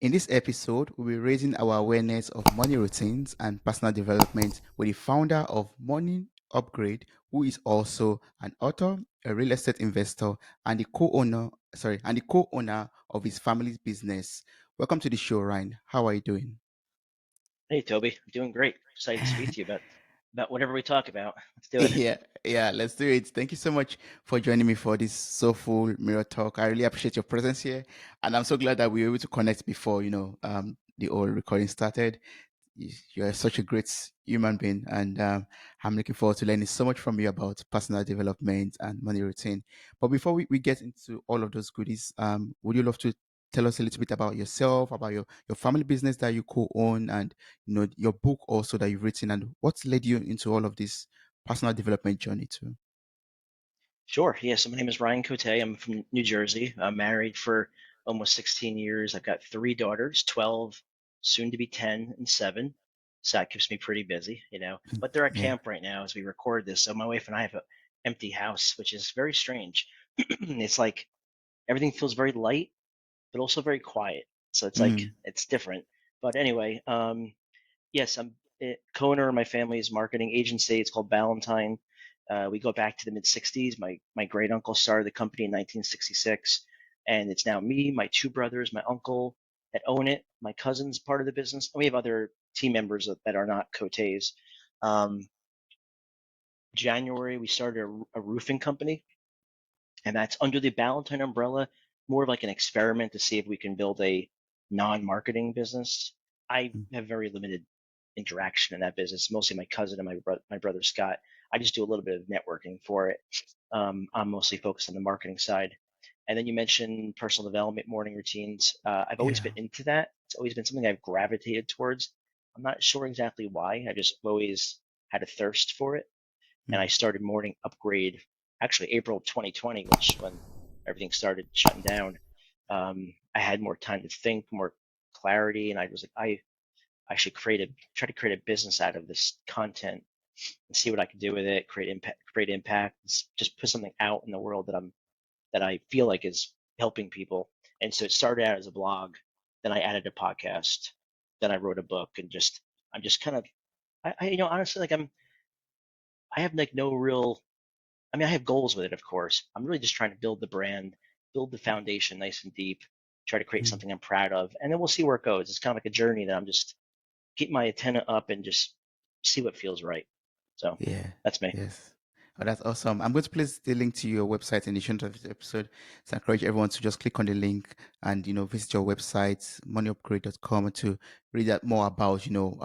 In this episode, we'll be raising our awareness of money routines and personal development with the founder of Money Upgrade, who is also an author, a real estate investor, and the co-owner of his family's business. Welcome to the show, Ryan. How are you doing? Hey, Toby. I'm doing great. Excited to speak to you about whatever we talk about. Let's do it. Yeah, let's do it. Thank you so much for joining me for this Soulful Mirror Talk. I really appreciate your presence here, and I'm so glad that we were able to connect before the whole recording started. You're such a great human being, and I'm looking forward to learning so much from you about personal development and money routine. But before we get into all of those goodies, would you love to tell us a little bit about yourself, about your family business that you co-own, and your book also that you've written, and what's led you into all of this personal development journey too? Sure. Yeah. So my name is Ryan Cote. I'm from New Jersey. I'm married for almost 16 years. I've got three daughters, 12, soon to be 10 and 7. So that keeps me pretty busy. But they're at Yeah. camp right now as we record this. So my wife and I have an empty house, which is very strange. It's like everything feels very light, but also very quiet. So it's like Mm. it's different. But anyway, yes, I'm co-owner of my family's marketing agency. It's called Ballantine. We go back to the mid '60s. My great uncle started the company in 1966, and it's now me, my two brothers, my uncle that own it. My cousin's part of the business, and we have other team members that are not Cotes. Um, January, we started a roofing company, and that's under the Ballantine umbrella, more of like an experiment to see if we can build a non-marketing business. I Mm. have very limited interaction in that business, mostly my cousin and my brother Scott. I just do a little bit of networking for it. I'm mostly focused on the marketing side. And then you mentioned personal development, morning routines. I've always Yeah. been into that. It's always been something I've gravitated towards. I'm not sure exactly why. I just always had a thirst for it, and I Mm. started morning upgrade actually April 2020, which when everything started shutting down. I had more time to think, more clarity, and I was like, I should try to create a business out of this content and see what I can do with it, create impact, just put something out in the world that I feel like is helping people. And so it started out as a blog, then I added a podcast, then I wrote a book, and I'm just kind of honestly like I have like no real I mean, I have goals with it, of course. I'm really just trying to build the brand, build the foundation nice and deep, try to create Mm. something I'm proud of, and then we'll see where it goes. It's kind of like a journey that I'm just keep my antenna up and just see what feels right. So Yeah. that's me. Yes. Oh, that's awesome. I'm going to place the link to your website in the show notes of this episode. So I encourage everyone to just click on the link and visit your website, moneyupgrade.com, to read out more about your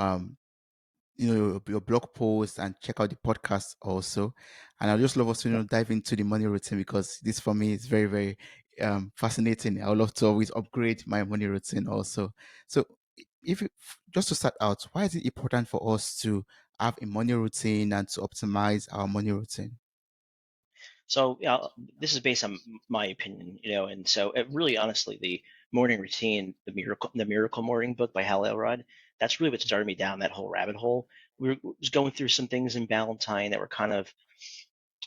blog posts and check out the podcast also. And I'd just love us to Yeah. dive into the money routine, because this for me is very, very fascinating. I would love to always upgrade my money routine also. So if you, just to start out, why is it important for us to have a money routine and to optimize our money routine? So yeah, this is based on my opinion, and so it really, honestly, the morning routine, the Miracle Morning book by Hal Elrod, that's really what started me down that whole rabbit hole. Was going through some things in Valentine that were kind of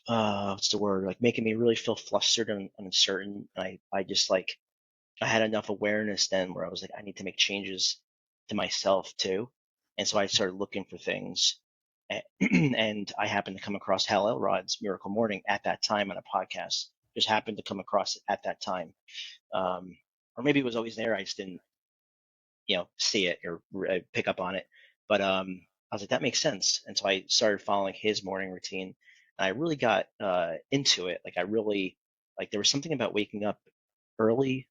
what's the word, like making me really feel flustered and uncertain. I just like I had enough awareness then where I was like, I need to make changes to myself too. And so I started looking for things. And I happened to come across Hal Elrod's Miracle Morning at that time on a podcast. Just happened to come across it at that time. Or maybe it was always there. I just didn't see it or pick up on it. But I was like, that makes sense. And so I started following his morning routine. And I really got into it. Like I really like there was something about waking up early,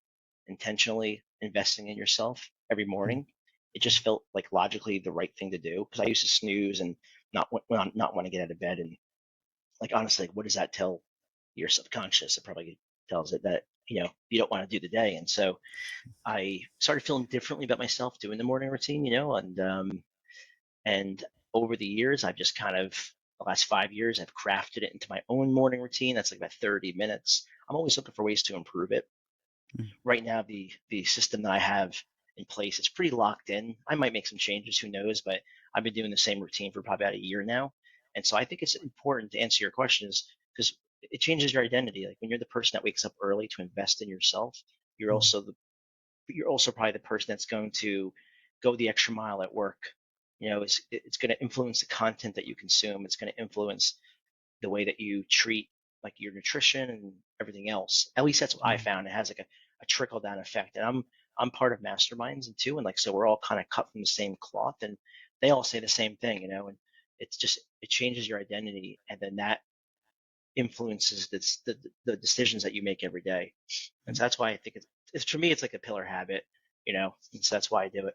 intentionally investing in yourself every Mm. morning. It just felt like logically the right thing to do because I used to snooze and not want to get out of bed. And like honestly, what does that tell your subconscious? It probably tells it that you don't want to do the day. And so I started feeling differently about myself doing the morning routine, and over the years, I've just kind of the last 5 years, I've crafted it into my own morning routine. That's like about 30 minutes. I'm always looking for ways to improve it. Mm. Right now, the system that I have in place, it's pretty locked in. I might make some changes, who knows? But I've been doing the same routine for probably about a year now, and so I think it's important to answer your questions because it changes your identity. Like when you're the person that wakes up early to invest in yourself, you're Mm. also you're also probably the person that's going to go the extra mile at work. It's going to influence the content that you consume. It's going to influence the way that you treat like your nutrition and everything else. At least that's what I Mm. found. It has like a trickle down effect. And I'm part of masterminds and too, and like so we're all kind of cut from the same cloth, and they all say the same thing, and it's just it changes your identity, and then that influences the decisions that you make every day. And so that's why I think it's for me it's like a pillar habit, and so that's why I do it.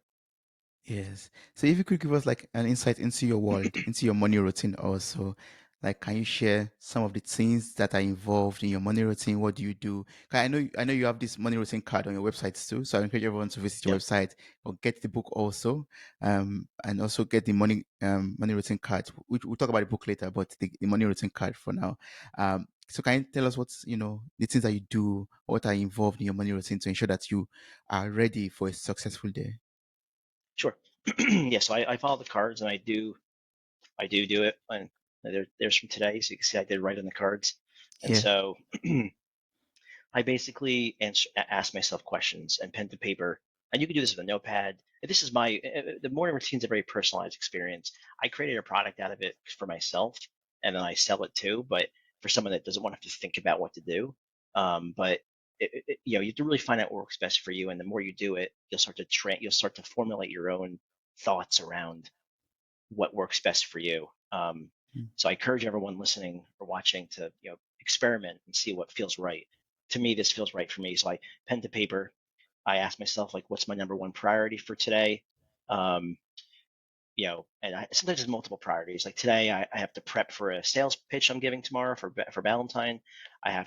Yes. So if you could give us like an insight into your world, into your morning routine also, like can you share some of the things that are involved in your morning routine? What do you do? 'Cause I know you have this morning routine card on your website too. So I encourage everyone to visit your Yep, website or get the book also. And also get the morning routine card. We'll talk about the book later, but the morning routine card for now. So can you tell us what's, the things that you do, what are involved in your morning routine to ensure that you are ready for a successful day? sure. Yeah, so I follow the cards, and I do it, and there's from today, so you can see I did write on the cards, and Yeah. so I basically ask myself questions and pen to paper. And you can do this with a notepad. This is the morning routine is a very personalized experience. I created a product out of it for myself, and then I sell it too. But for someone that doesn't want to have to think about what to do, but you have to really find out what works best for you. And the more you do it, you'll start to formulate your own thoughts around what works best for you. Mm, So I encourage everyone listening or watching to experiment and see what feels right. To me, this feels right for me. So I pen to paper. I ask myself like, what's my number one priority for today? Um, and sometimes there's multiple priorities. Like today, I have to prep for a sales pitch I'm giving tomorrow for Valentine.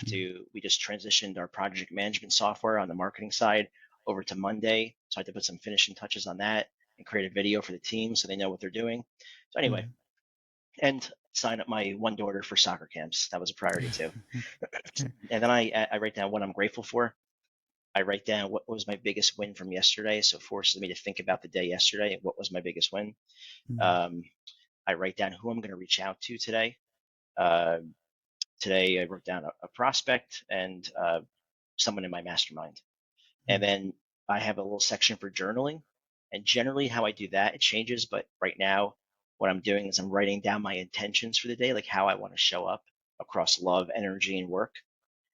mm, We just transitioned our project management software on the marketing side over to Monday. So I had to put some finishing touches on that and create a video for the team so they know what they're doing. So anyway, mm. and sign up my one daughter for soccer camps. That was a priority too. Yeah. And then I write down what I'm grateful for. I write down what was my biggest win from yesterday. So it forces me to think about the day yesterday and what was my biggest win. Mm, Um, I write down who I'm going to reach out to today. Uh, Today, I wrote down a prospect and someone in my mastermind. And mm, then I have a little section for journaling. And generally, how I do that, it changes. But right now, what I'm doing is I'm writing down my intentions for the day, like how I want to show up across love, energy, and work.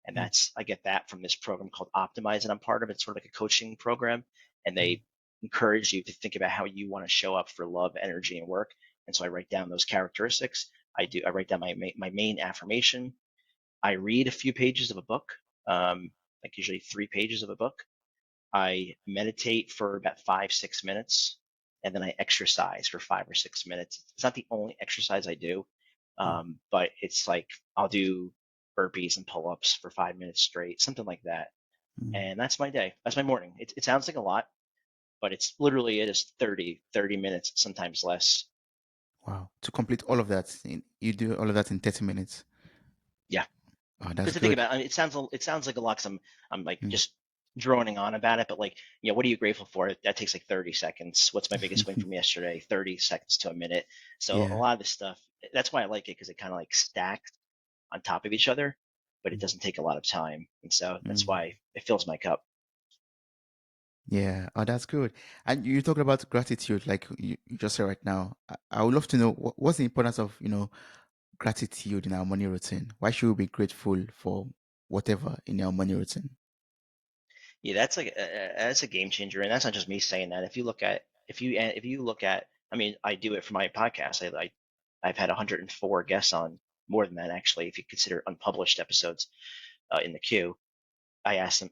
And mm, I get that from this program called Optimize that I'm part of. It's sort of like a coaching program, and mm, they encourage you to think about how you want to show up for love, energy, and work. And so I write down those characteristics. I write down my main affirmation. I read a few pages of a book, like usually 3 pages of a book. I meditate for about 5, 6 minutes, and then I exercise for 5 or 6 minutes. It's not the only exercise I do, mm, but it's like I'll do burpees and pull-ups for 5 minutes straight, something like that. mm. And that's my day. That's my morning. It sounds like a lot, but it is 30 minutes, sometimes less. Wow. To complete all of that, you do all of that in 30 minutes. Yeah. Oh, that's Because to think good. about, I mean, it sounds like a lot. 'Cause I'm like Mm. just droning on about it, but like, what are you grateful for? That takes like 30 seconds. What's my biggest win from yesterday? 30 seconds to a minute. So a Yeah. lot of this stuff, that's why I like it because it kind of like stacks on top of each other, but it Mm, doesn't take a lot of time. And so that's mm. why it fills my cup. Yeah. Oh, that's good. And you're talking about gratitude, like you just said right now. I would love to know what's the importance of, gratitude in our morning routine. Why should we be grateful for whatever in our morning routine? Yeah, that's a game changer, and that's not just me saying that. If you look at, I mean, I do it for my podcast. I've had 104 guests on, more than that actually, if you consider unpublished episodes in the queue. I ask them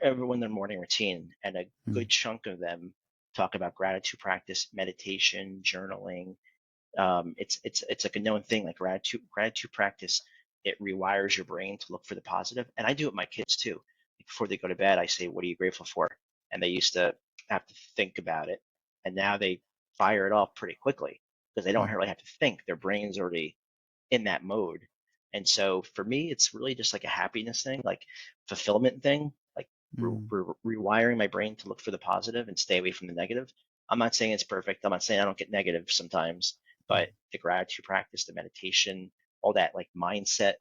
everyone their morning routine, and a Mm, good chunk of them talk about gratitude practice, meditation, journaling. It's like a known thing, like gratitude practice. It rewires your brain to look for the positive, and I do it with my kids too. Like before they go to bed, I say, "What are you grateful for?" And they used to have to think about it, and now they fire it off pretty quickly because they don't mm, really have to think. Their brain's already in that mode. And so for me, it's really just like a happiness thing, like fulfillment thing, like mm, rewiring my brain to look for the positive and stay away from the negative. I'm not saying it's perfect. I'm not saying I don't get negative sometimes, mm. but the gratitude practice, the meditation, all that like mindset,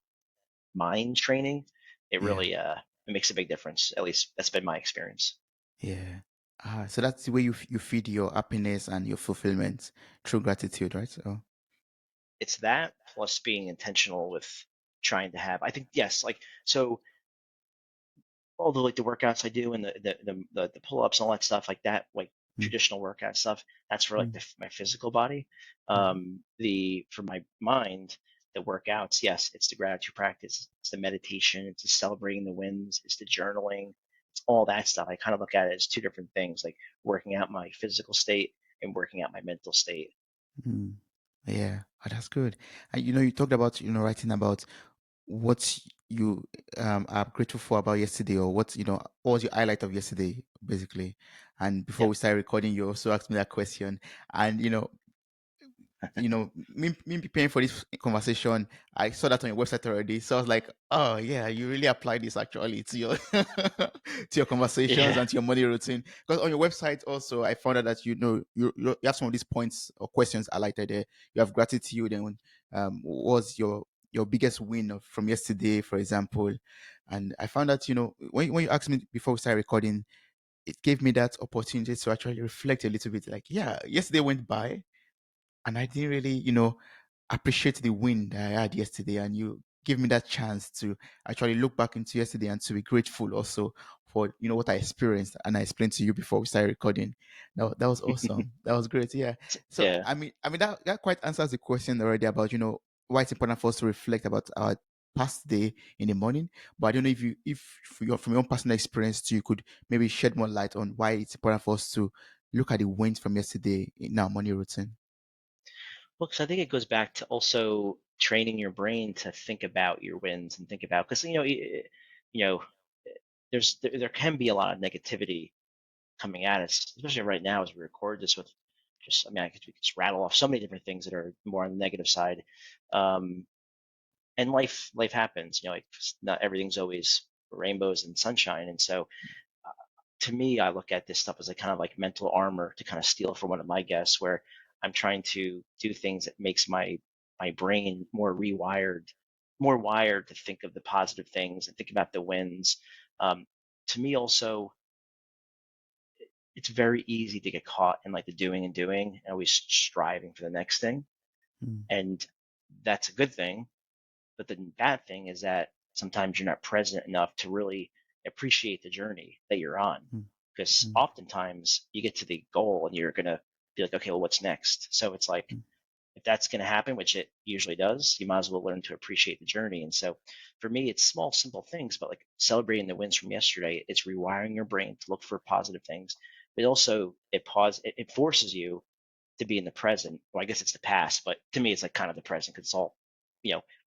mind training, it Yeah. really it makes a big difference. At least that's been my experience. Yeah. So that's the way you feed your happiness and your fulfillment through gratitude, right? So, It's that plus being intentional with trying to have, I think, yes, like, so all the like the workouts I do and the pull ups and all that stuff like that, like mm, traditional workout stuff, that's for like mm, my physical body. mm, The for my mind, the workouts, yes, it's the gratitude practice, it's the meditation, it's the celebrating the wins, it's the journaling, it's all that stuff. I kind of look at it as two different things, like working out my physical state and working out my mental state. mm. Yeah, that's good. And you talked about writing about what you are grateful for about yesterday, or what was your highlight of yesterday, basically. And before Yeah. we started recording, you also asked me that question, and me preparing for this conversation, I saw that on your website already. So I was like, oh yeah, you really apply this actually to your to your conversations Yeah. and to your morning routine. Because on your website also, I found out that you have some of these points or questions highlighted there. You have gratitude, and what was your biggest win from yesterday, for example. And I found that when you asked me before we started recording, it gave me that opportunity to actually reflect a little bit. Like, yeah, yesterday went by and I didn't really, appreciate the win that I had yesterday. And you give me that chance to actually look back into yesterday and to be grateful also for what I experienced and I explained to you before we started recording. That was awesome. That was great. Yeah. So Yeah. I mean that quite answers the question already about why it's important for us to reflect about our past day in the morning. But I don't know if from your own personal experience too, you could maybe shed more light on why it's important for us to look at the wins from yesterday in our morning routine. Well, because I think it goes back to also training your brain to think about your wins and think about, because you know, there can be a lot of negativity coming at us, especially right now as we record this with just, I mean, I could we could just rattle off so many different things that are more on the negative side. Um, and life happens, like not everything's always rainbows and sunshine, and so to me, I look at this stuff as a kind of like mental armor to kind of steal from one of my guests, where I'm trying to do things that makes my brain more wired to think of the positive things and think about the wins. Um, to me, also, it's very easy to get caught in like the doing and doing, and always striving for the next thing, Mm, and that's a good thing. But the bad thing is that sometimes you're not present enough to really appreciate the journey that you're on. mm, Because mm, oftentimes you get to the goal and you're going to be like, okay, well, what's next? So it's like, mm, if that's going to happen, which it usually does, you might as well learn to appreciate the journey. And so for me, it's small, simple things, but like celebrating the wins from yesterday, it's rewiring your brain to look for positive things. But also it forces you to be in the present. Well, I guess it's the past, but to me, it's like kind of the present because it's all,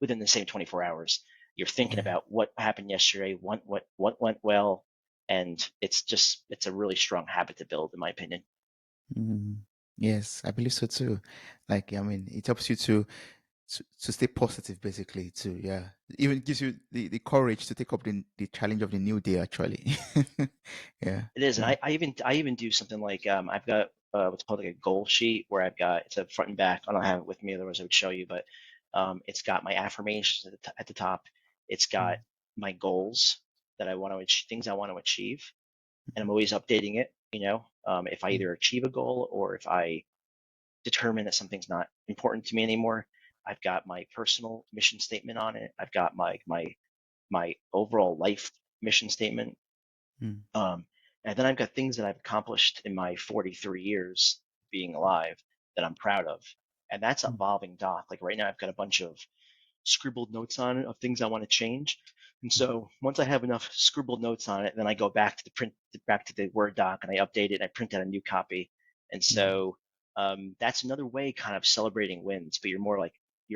within the same 24 hours. You're thinking yeah. about what happened yesterday, what went well, and it's a really strong habit to build, in my opinion. Mm, yes, I believe so too. Like, I mean, it helps you to stay positive, basically. To yeah, even gives you the courage to take up the challenge of the new day. Actually, yeah, It is, and yeah. I even do something like I've got what's called like a goal sheet where I've got it's a front and back. I don't have it with me, otherwise I would show you. But it's got my affirmations at the top. It's got Mm, my goals that I want to things I want to achieve, and mm, I'm always updating it. If I mm, either achieve a goal or if I determine that something's not important to me anymore, I've got my personal mission statement on it. I've got my overall life mission statement. mm, Um, and then I've got things that I've accomplished in my 43 years being alive that I'm proud of. And that's a mm, evolving doc. Like right now, I've got a bunch of scribbled notes on it of things I want to change. And mm, so once I have enough scribbled notes on it, then I go back to the Word doc, and I update it and I print out a new copy. And mm, so that's another way, kind of celebrating wins. But you're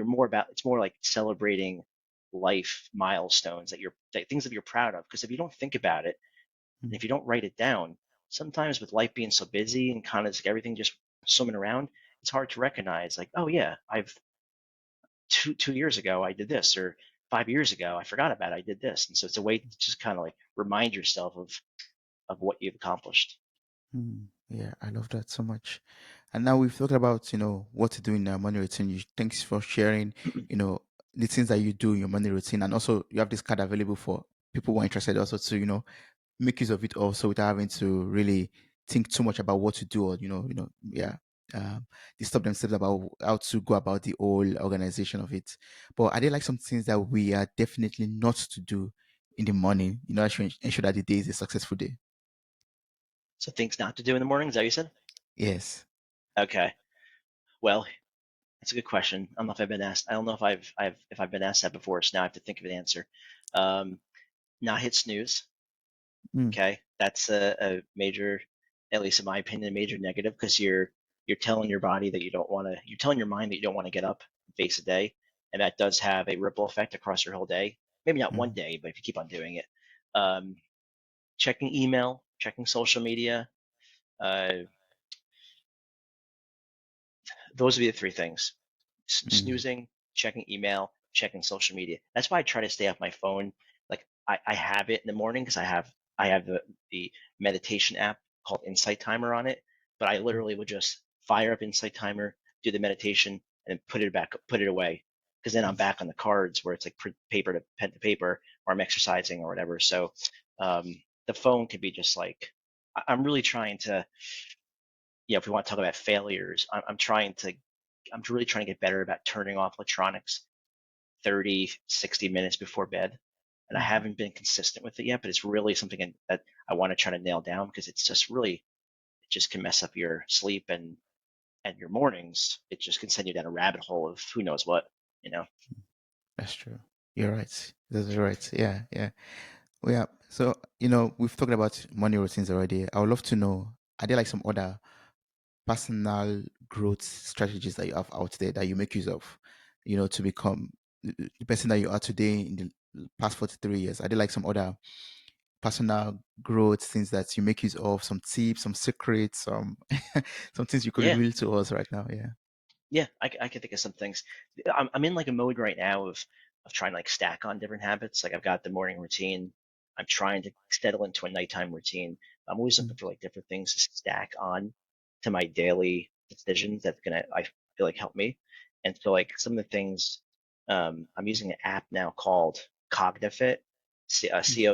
more about it's more like celebrating life milestones that things that you're proud of. Because if you don't think about it, and mm, if you don't write it down, sometimes with life being so busy and kind of like everything just swimming around, it's hard to recognize like, oh yeah, I've 2 years ago I did this, or 5 years ago I forgot about it, I did this. And so it's a way to just kind of like remind yourself of what you've accomplished. mm. Yeah, I love that so much. And now we've talked about what to do in our morning routine. Thanks for sharing, the things that you do in your morning routine, and also you have this card available for people who are interested also to make use of it also without having to really think too much about what to do, or yeah, disturb themselves about how to go about the whole organization of it. But are there like some things that we are definitely not to do in the morning, to ensure that the day is a successful day? So things not to do in the morning, is that what you said? Yes. Okay. Well, that's a good question. I don't know if I've been asked. I don't know if I've been asked that before, so now I have to think of an answer. Um, Not hit snooze. Mm, Okay, that's a major, at least in my opinion, a major negative because you're telling your body that you don't want to. You're telling your mind that you don't want to get up and face a day, and that does have a ripple effect across your whole day. Maybe not one mm, day, but if you keep on doing it, um, checking email, checking social media, uh, those would be the three things: mm, snoozing, checking email, checking social media. That's why I try to stay off my phone. Like I have it in the morning because I have the meditation app called Insight Timer on it, but I mm, literally would just fire up Insight Timer, do the meditation, and put it away. Because then I'm mm, back on the cards where it's like paper to pen to paper, or I'm exercising or whatever. So the phone could be just like I'm really trying to, if we want to talk about failures, I'm really trying to get better about turning off electronics 30, 60 minutes before bed. And I mm. haven't been consistent with it yet, but it's really something that I want to try to nail down because it's just really, it just can mess up your sleep and your mornings. It just can send you down a rabbit hole of who knows what, you know? That's true. You're right. That's right. Yeah, yeah. Well, yeah. So, we've talked about morning routines already. I would love to know, are there like some other personal growth strategies that you have out there that you make use of, to become the person that you are today in the past 43 years? Are there like some other personal growth things that you make use of, some tips, some secrets, some things you could Yeah. reveal to us right now? Yeah. Yeah, I can think of some things. I'm in like a mode right now of trying to like stack on different habits. Like I've got the morning routine. I'm trying to settle into a nighttime routine. I'm always looking Mm, for like different things to stack on to my daily decisions that's gonna, I feel like, help me. And so like some of the things, I'm using an app now called Cognifit, mm,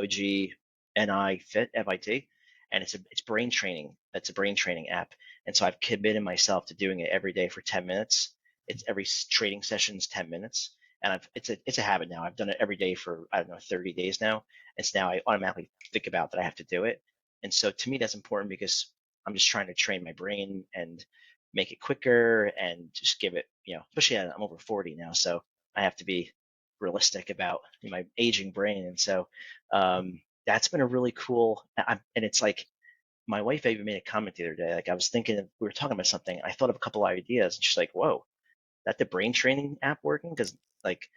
Cogni Fit, FIT, and it's brain training. It's a brain training app, and so I've committed myself to doing it every day for 10 minutes. It's every trading session's 10 minutes. And it's a habit now. I've done it every day for, I don't know, 30 days now. And so now I automatically think about that I have to do it. And so to me, that's important because I'm just trying to train my brain and make it quicker and just give it, especially I'm over 40 now. So I have to be realistic about my aging brain. And so that's been a really cool, and it's like, my wife even made a comment the other day. Like I was thinking, we were talking about something. I thought of a couple of ideas, and she's like, "Whoa, that the brain training app working?" Because like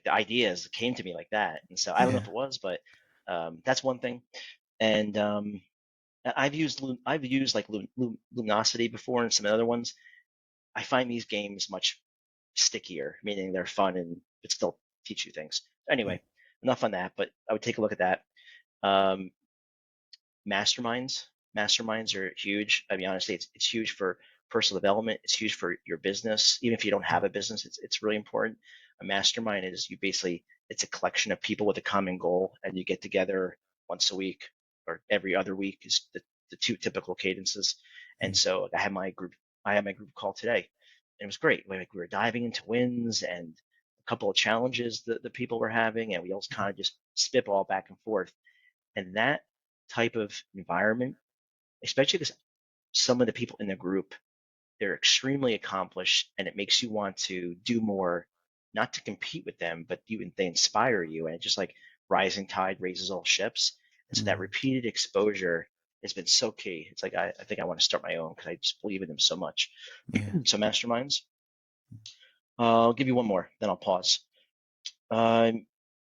the ideas came to me like that, and so I don't know if yeah. it was, but that's one thing. And I've used like Luminosity before and some other ones. I find these games much stickier, meaning they're fun and but still teach you things. Mm, Anyway, enough on that. But I would take a look at that. Um, masterminds are huge. I mean, honestly, it's huge for personal development. It's huge for your business. Even if you don't have mm, a business, it's really important. A mastermind is you basically, it's a collection of people with a common goal, and you get together once a week or every other week is the two typical cadences. And mm, so I had my group call today. And it was great. We were diving into wins and a couple of challenges that the people were having, and we all kind of just spitball back and forth. And that type of environment, especially because some of the people in the group, they're extremely accomplished, and it makes you want to do more, not to compete with them, but they inspire you. And it's just like rising tide raises all ships. And so that mm, repeated exposure has been so key. It's like I think I want to start my own because I just believe in them so much. yeah. So masterminds. I'll give you one more, then I'll pause. Um,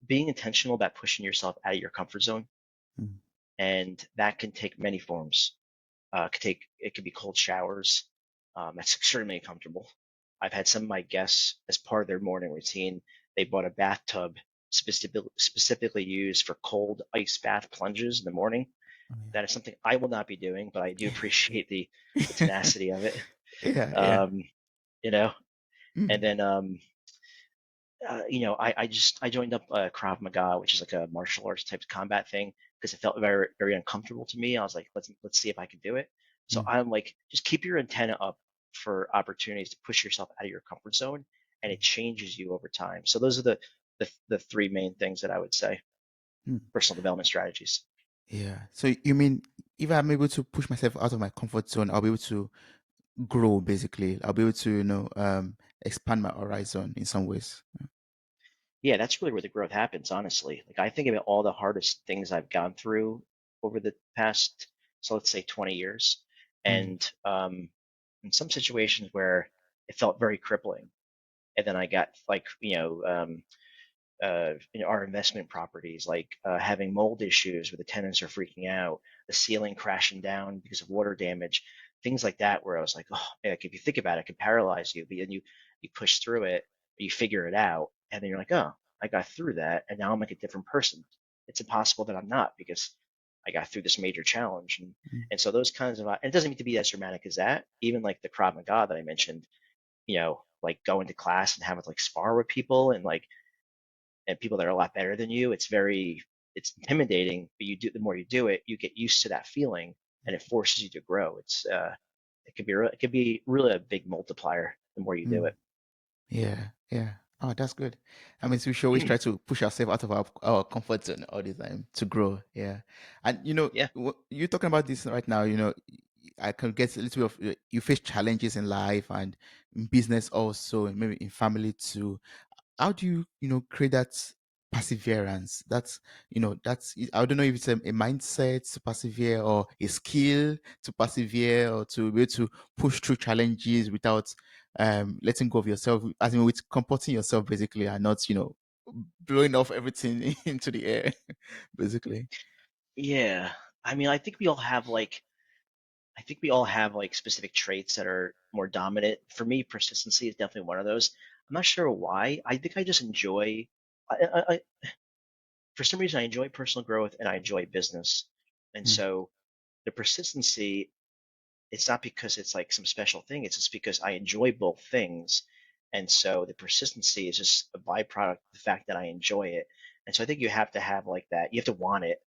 Being intentional about pushing yourself out of your comfort zone, Mm, and that can take many forms. It could be cold showers. That's extremely comfortable. I've had some of my guests, as part of their morning routine, they bought a bathtub specifically used for cold ice bath plunges in the morning. oh, That is something I will not be doing, but I do appreciate the yeah. tenacity of it. Yeah, yeah. Um, you know, and Mm, then I joined up Krav Maga, which is like a martial arts type of combat thing, because it felt very, very uncomfortable to me. I was like, let's see if I can do it. So mm, I'm like, just keep your antenna up for opportunities to push yourself out of your comfort zone, and it changes you over time. So those are the three main things that I would say, mm. personal development strategies. Yeah. So you mean if I'm able to push myself out of my comfort zone, I'll be able to grow basically. I'll be able to, expand my horizon in some ways. Yeah, that's really where the growth happens, honestly. Like I think about all the hardest things I've gone through over the past, so let's say 20 years, Mm, and in some situations where it felt very crippling, and then I got like, our investment properties, like having mold issues where the tenants are freaking out, the ceiling crashing down because of water damage, things like that, where I was like, oh, like if you think about it, it can paralyze you, but then you push through it, you figure it out, and then you're like, oh, I got through that, and now I'm like a different person. It's impossible that I'm not because I got through this major challenge, mm, and so those kinds of, and it doesn't need to be as dramatic as that. Even like the Krav Maga that I mentioned, like going to class and having to like spar with people and people that are a lot better than you, it's intimidating, but the more you do it, you get used to that feeling and it forces you to grow. It could be really a big multiplier the more you do mm. it. Yeah, yeah. Oh, that's good. I mean, so we should always try to push ourselves out of our comfort zone all the time to grow. Yeah. And, Yeah. you're talking about this right now, I can get a little bit of, you face challenges in life and in business also, and maybe in family too. How do you create that perseverance? That's I don't know if it's a mindset to persevere or a skill to persevere or to be able to push through challenges without letting go of yourself, as in with comporting yourself basically, and not blowing off everything into the air basically. Yeah. I mean, I think we all have like specific traits that are more dominant. For me, persistency is definitely one of those. I'm not sure why. I think I just enjoy, for some reason, I enjoy personal growth and I enjoy business. And Mm, so the persistency, it's not because it's like some special thing. It's just because I enjoy both things. And so the persistency is just a byproduct of the fact that I enjoy it. And so I think you have to have like that. You have to want it.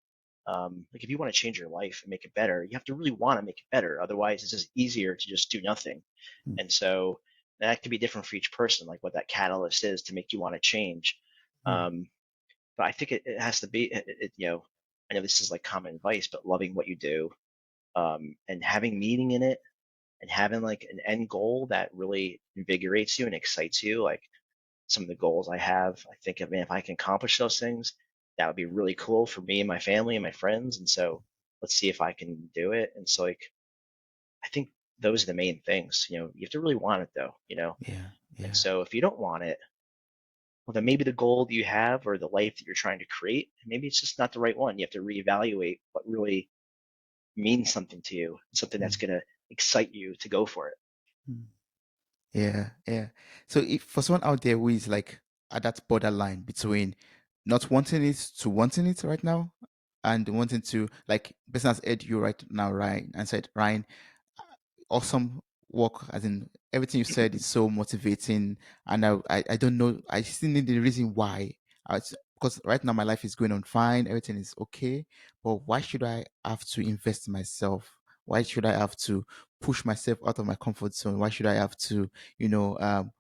Like if you want to change your life and make it better, you have to really want to make it better. Otherwise, it's just easier to just do nothing. mm, And so that could be different for each person, like what that catalyst is to make you want to change. mm, Um, but I think it has to be, I know this is like common advice, but loving what you do, and having meaning in it and having like an end goal that really invigorates you and excites you. Like some of the goals I have, I think, I mean, if I can accomplish those things, that would be really cool for me and my family and my friends. And so let's see if I can do it. And so, like, I think those are the main things. You have to really want it though, yeah, and yeah, so if you don't want it, well, then maybe the goal that you have or the life that you're trying to create, maybe it's just not the right one. You have to reevaluate what really means something to you, something that's mm, going to excite you to go for it. mm. Yeah, yeah. So if for someone out there who is like at that borderline between not wanting it to wanting it right now and wanting to, like, business ed you right now, Ryan, and said, Ryan, awesome work, as in everything you said is so motivating, and I don't know, I still need the reason why. Because right now my life is going on fine, everything is okay, but why should I have to invest in myself? Why should I have to push myself out of my comfort zone? Why should I have to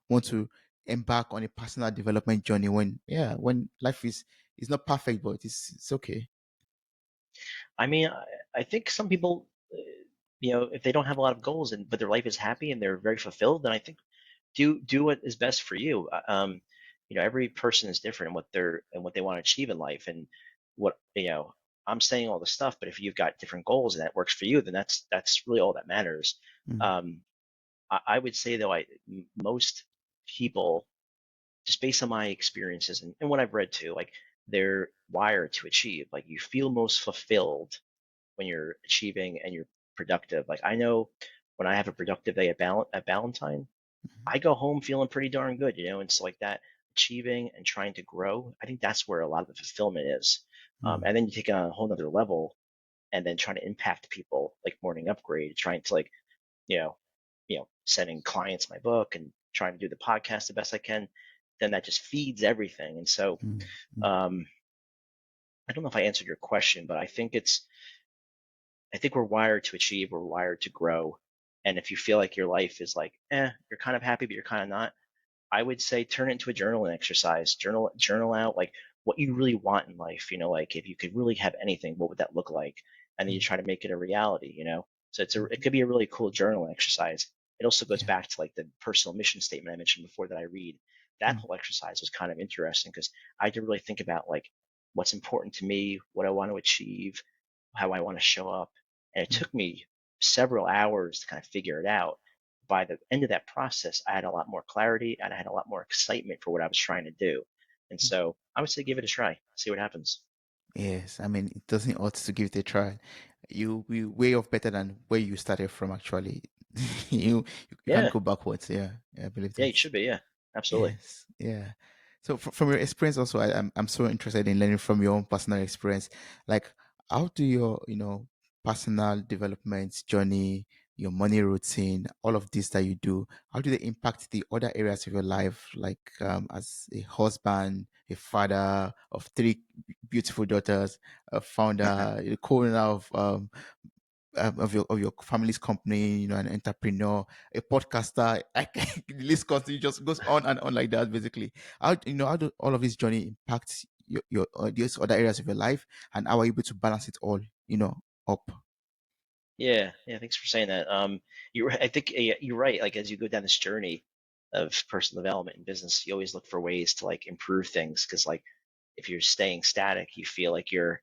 want to embark on a personal development journey when, yeah, when life is not perfect, but it's okay. I mean, I think some people, if they don't have a lot of goals and but their life is happy and they're very fulfilled, then I think do what is best for you. Every person is different in what they want to achieve in life, and what I'm saying all this stuff, but if you've got different goals and that works for you, then that's really all that matters. Mm, Um, I would say though, most people, just based on my experiences and what I've read too, like they're wired to achieve. Like you feel most fulfilled when you're achieving and you're productive. Like I know when I have a productive day at Valentine, I go home feeling pretty darn good, and so like that achieving and trying to grow, I think that's where a lot of the fulfillment is. mm, And then you take it on a whole nother level and then trying to impact people like Morning Upgrade, trying to like, you know, sending clients my book and trying to do the podcast the best I can, then that just feeds everything. And so, mm, mm, um, I don't know if I answered your question, but I think we're wired to achieve, we're wired to grow. And if you feel like your life is like, you're kind of happy, but you're kind of not, I would say turn it into a journaling exercise. Journal out like what you really want in life. Like if you could really have anything, what would that look like? And then you Mm, try to make it a reality. So it mhm. could be a really cool journal exercise. It also goes Yeah. back to like the personal mission statement I mentioned before that I read. That Mm, whole exercise was kind of interesting because I had to really think about like what's important to me, what I want to achieve, how I want to show up. And it mm, took me several hours to kind of figure it out. By the end of that process, I had a lot more clarity and I had a lot more excitement for what I was trying to do. And mm. so I would say give it a try, see what happens. Yes, I mean, it doesn't hurt to give it a try. You will way off better than where you started from, actually. You can't Yeah, go backwards. Yeah, yeah, I believe yeah, you that. should be. Yeah, absolutely. Yes, yeah. So from your experience also, I'm so interested in learning from your own personal experience. Like, how do your, personal development journey, your money routine, all of this that you do, how do they impact the other areas of your life, like as a husband, a father of three beautiful daughters, a founder, a co-owner of your family's company, an entrepreneur, a podcaster. The list continues, just goes on and on like that. Basically, how do all of this journey impact your these other areas of your life, and how are you able to balance it all, up? Yeah, yeah. Thanks for saying that. I think you're right. Like as you go down this journey of personal development and business, you always look for ways to like improve things because like if you're staying static, you feel like you're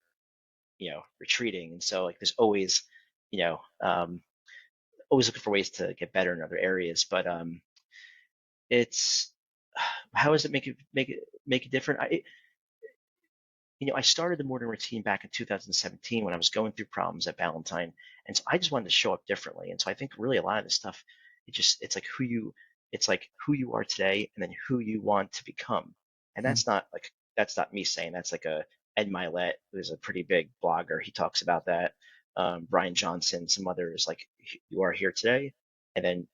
retreating, and so like there's always you know um, always looking for ways to get better in other areas. But it's how does it make it different? I started the morning routine back in 2017 when I was going through problems at Valentine, and so I just wanted to show up differently. And so I think really a lot of this stuff, it's like who you are today, and then who you want to become. And Mm, that's not me saying that's like a Ed Milet, who's a pretty big blogger. He talks about that. Brian Johnson, some others like you are here today, and then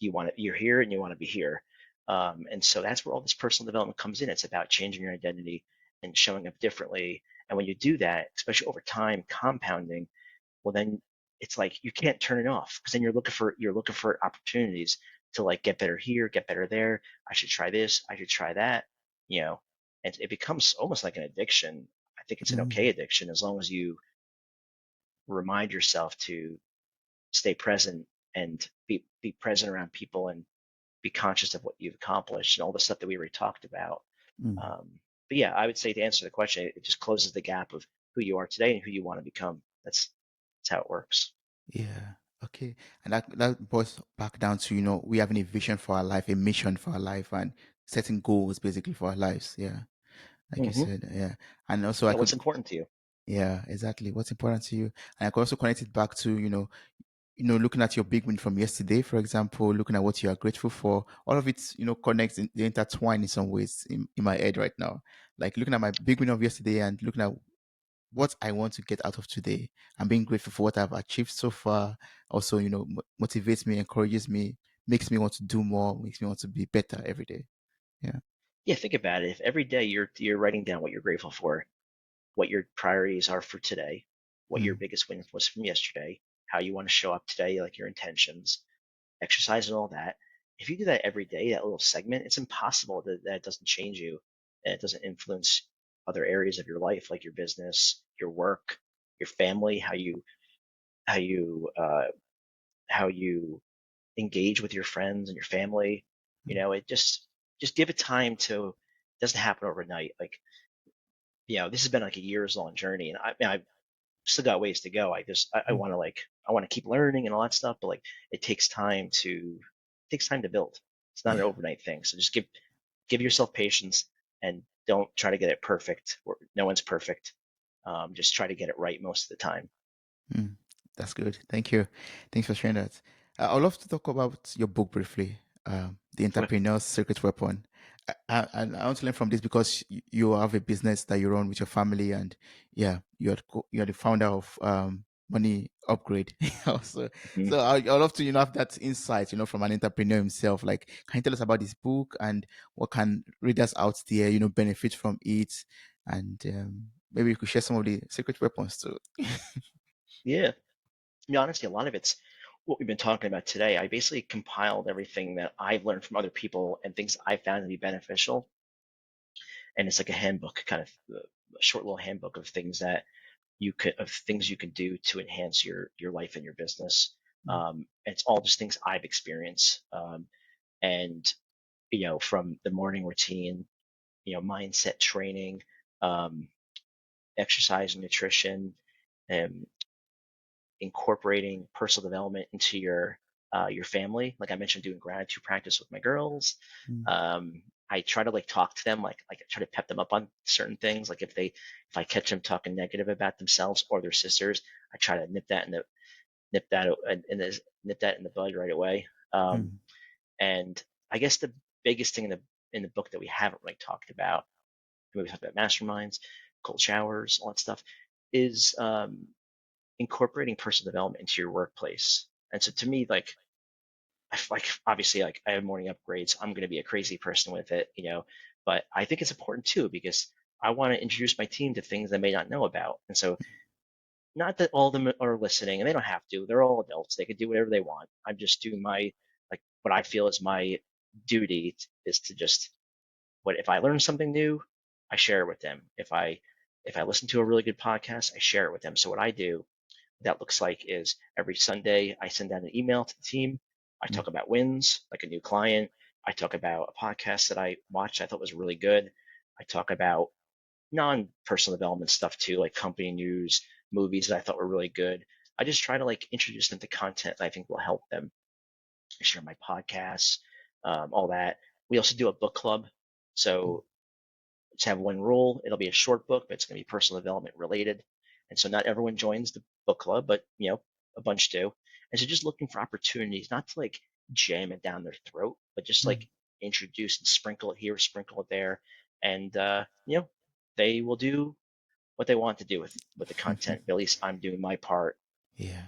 you're here and you want to be here. And so that's where all this personal development comes in. It's about changing your identity and showing up differently. And when you do that, especially over time, compounding, well, then it's like you can't turn it off because then you're looking for opportunities to like get better here, get better there. I should try this. I should try that. You know, and it becomes almost like an addiction. I think it's an mm, okay addiction as long as you remind yourself to stay present and be present around people and be conscious of what you've accomplished and all the stuff that we already talked about. mm. But yeah, I would say to answer the question, it just closes the gap of who you are today and who you want to become. That's how it works. Yeah. Okay. And that boils back down to, we having a vision for our life, a mission for our life, and setting goals basically for our lives. Yeah. Like you Hmm. said. Yeah. And also I Yeah, could, what's important to you? yeah, exactly. What's important to you. And I could also connect it back to, looking at your big win from yesterday, for example, looking at what you are grateful for, all of it, connects, they intertwine in some ways in my head right now. Like looking at my big win of yesterday and looking at what I want to get out of today and being grateful for what I've achieved so far. Also, motivates me, encourages me, makes me want to do more, makes me want to be better every day. Yeah. Yeah, think about it. If every day you're writing down what you're grateful for, what your priorities are for today, what your Mm, biggest win was from yesterday, how you want to show up today, like your intentions, exercise and all that. If you do that every day, that little segment, it's impossible that it doesn't change you and it doesn't influence other areas of your life, like your business, your work, your family, how you uh, how you engage with your friends and your family. mm, It just give it time to. It doesn't happen overnight. Like this has been like a years long journey, and I've still got ways to go. I mm. want to I want to keep learning and all that stuff, but like it takes time to build. It's not an Yeah. overnight thing. So just give yourself patience and don't try to get it perfect. No one's perfect. Just try to get it right most of the time. Mm, that's good. Thank you. Thanks for sharing that. I'd love to talk about your book briefly, The Okay. Entrepreneur's Secret Weapon. And I want to learn from this because you have a business that you run with your family, and yeah, you're the founder of Money Upgrade. Also, Mhm. so I'd love to have that insight, from an entrepreneur himself. Like, can you tell us about this book and what can readers out there benefit from it? And maybe you could share some of the secret weapons too. Yeah. To be honest, a lot of it's what we've been talking about today. I basically compiled everything that I've learned from other people and things I found to be beneficial, and it's like a handbook, kind of a short little handbook of things that you can do to enhance your life and your business. Mm, It's all just things I've experienced, and from the morning routine, mindset training, um, exercise and nutrition, and incorporating personal development into your family. Like I mentioned, doing gratitude practice with my girls. mm, I try to like talk to them, like I try to pep them up on certain things. Like if I catch them talking negative about themselves or their sisters, I try to nip that nip that in the bud right away. mm, And I guess the biggest thing in the book that we haven't really talked about, we talked about masterminds, cold showers, all that stuff, is incorporating personal development into your workplace. And so to me, like obviously, like I have morning upgrades, I'm going to be a crazy person with it, but I think it's important too because I want to introduce my team to things they may not know about. And so, not that all of them are listening, and they don't have to. They're all adults; they can do whatever they want. I'm just doing my like what I feel is my duty is to just what if I learn something new, I share it with them. If I listen to a really good podcast, I share it with them. So what I do that looks like is every Sunday I send out an email to the team. I mm, talk about wins, like a new client. I talk about a podcast that I watched I thought was really good. I talk about non-personal development stuff too, like company news, movies that I thought were really good. I just try to like introduce them to content that I think will help them. I share my podcasts, all that. We also do a book club. mm, So just have one rule. It'll be a short book, but it's going to be personal development related. And so not everyone joins the book club, but a bunch do. And so just looking for opportunities, not to like jam it down their throat, but just mm, like introduce and sprinkle it here, sprinkle it there. And, they will do what they want to do with the content. But at least I'm doing my part. yeah.